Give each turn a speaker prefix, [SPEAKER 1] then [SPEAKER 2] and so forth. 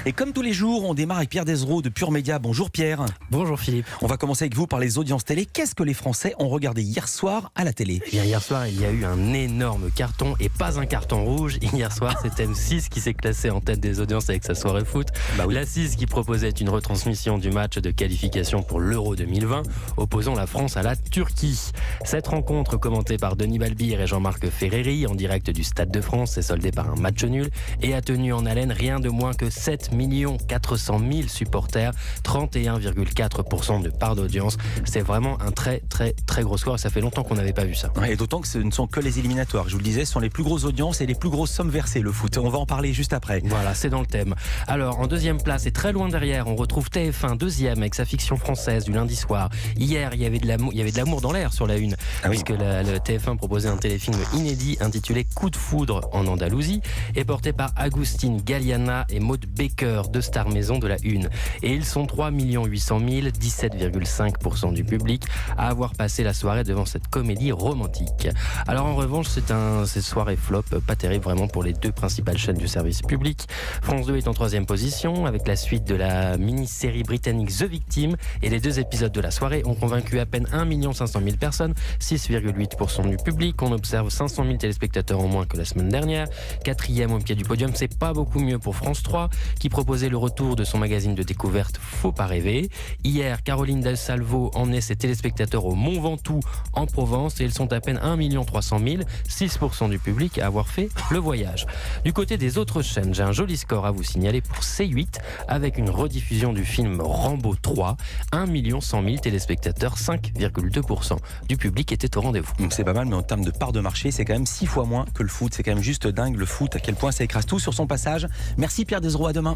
[SPEAKER 1] Et comme tous les jours, on démarre avec Pierre Desraux de Pure Média. Bonjour Pierre.
[SPEAKER 2] Bonjour Philippe.
[SPEAKER 1] On va commencer avec vous par les audiences télé. Qu'est-ce que les Français ont regardé hier soir à la télé ?
[SPEAKER 2] Eh bien, hier soir, il y a eu un énorme carton et pas un carton rouge. Hier soir, c'est M6 qui s'est classé en tête des audiences avec sa soirée foot.
[SPEAKER 1] Oui.
[SPEAKER 2] La 6 qui proposait une retransmission du match de qualification pour l'Euro 2020, opposant la France à la Turquie. Cette rencontre, commentée par Denis Balbir et Jean-Marc Ferreri en direct du Stade de France, s'est soldée par un match nul et a tenu en haleine rien de moins que 7 400 000 supporters, 31,4% de part d'audience. C'est vraiment un très gros score et ça fait longtemps qu'on n'avait pas vu ça.
[SPEAKER 1] Et d'autant que ce ne sont que les éliminatoires. Je vous le disais, ce sont les plus grosses audiences et les plus grosses sommes versées, le foot. On va en parler juste après.
[SPEAKER 2] Voilà, c'est dans le thème. Alors, en deuxième place et très loin derrière, on retrouve TF1, deuxième, avec sa fiction française du lundi soir. Hier, il y avait de l'amour dans l'air sur la une, puisque le TF1 proposait un téléfilm inédit intitulé Coup de foudre en Andalousie et porté par Agustin Galliana et Maud Baker, deux stars maison de la une. Et ils sont 3 800 000, 17,5% du public à avoir passé la soirée devant cette comédie romantique. Alors en revanche, cette soirée flop, pas terrible vraiment pour les deux principales chaînes du service public. France 2 est en troisième position avec la suite de la mini-série britannique The Victim et les deux épisodes de la soirée ont convaincu à peine 1 500 000 personnes, 6,8% du public. On observe 500 000 téléspectateurs en moins que la semaine dernière. Quatrième au pied du podium, c'est pas beaucoup mieux pour France 3 qui proposait le retour de son magazine de découverte Faut pas rêver. Hier, Caroline Del Salvo emmenait ses téléspectateurs au Mont Ventoux en Provence et ils sont à peine 1 300 000, 6% du public à avoir fait le voyage. Du côté des autres chaînes, j'ai un joli score à vous signaler pour C8 avec une rediffusion du film Rambo 3. 1 100 000 téléspectateurs, 5,2% du public était au rendez-vous.
[SPEAKER 1] C'est pas mal, mais en termes de part de marché, c'est quand même 6 fois moins que le foot. C'est quand même juste dingue le foot, à quel point ça écrase tout sur son passage. Merci Pierre Desraux, à demain.